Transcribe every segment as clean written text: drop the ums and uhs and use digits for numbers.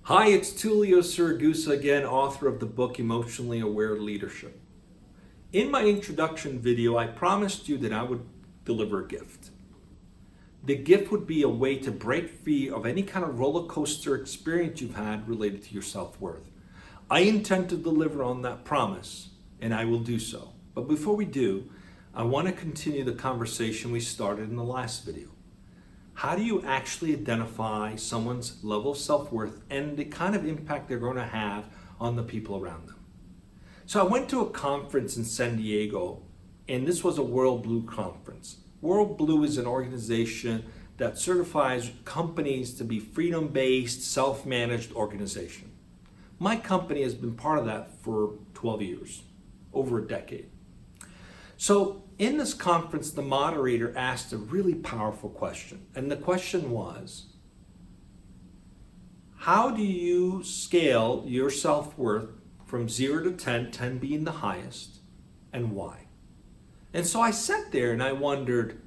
Hi, it's Tullio Siragusa again, author of the book Emotionally Aware Leadership. In my introduction video, I promised you that I would deliver a gift. The gift would be a way to break free of any kind of roller coaster experience you've had related to your self-worth. I intend to deliver on that promise, and I will do so. But before we do, I want to continue the conversation we started in the last video. How do you actually identify someone's level of self-worth and the kind of impact they're going to have on the people around them? So I went to a conference in San Diego, and this was a World Blue conference. World Blue is an organization that certifies companies to be freedom-based, self-managed organization. My company has been part of that for 12 years, over a decade. So in this conference, the moderator asked a really powerful question. And the question was, how do you scale your self-worth from 0 to 10, 10 being the highest, and why? And so I sat there and I wondered,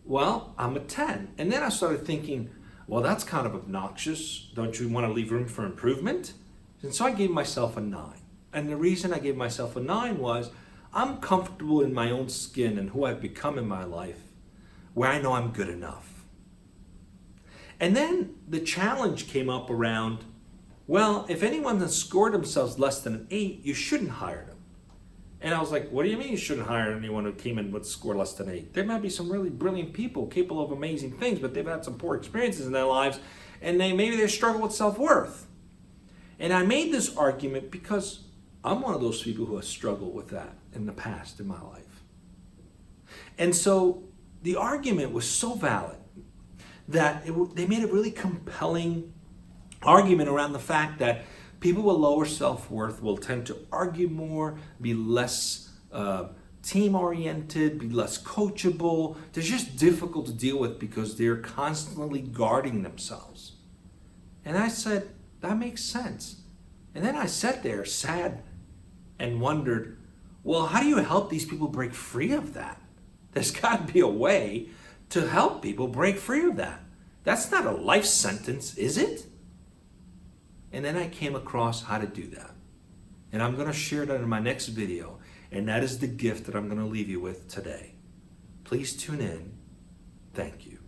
well, I'm a 10. And then I started thinking, well, that's kind of obnoxious. Don't you want to leave room for improvement? And so I gave myself a 9. And the reason I gave myself a 9 was, I'm comfortable in my own skin and who I've become in my life, where I know I'm good enough. And then the challenge came up around, well, if anyone has scored themselves less than an 8, you shouldn't hire them. And I was like, what do you mean you shouldn't hire anyone who came in with a score less than 8? There might be some really brilliant people capable of amazing things, but they've had some poor experiences in their lives, and maybe they struggle with self-worth. And I made this argument because I'm one of those people who has struggled with that in the past in my life. And so the argument was so valid that they made a really compelling argument around the fact that people with lower self-worth will tend to argue more, be less team-oriented, be less coachable. They're just difficult to deal with because they're constantly guarding themselves. And I said, that makes sense. And then I sat there sad and wondered, well, how do you help these people break free of that? There's got to be a way to help people break free of that. That's not a life sentence, is it? And then I came across how to do that. And I'm going to share that in my next video. And that is the gift that I'm going to leave you with today. Please tune in. Thank you.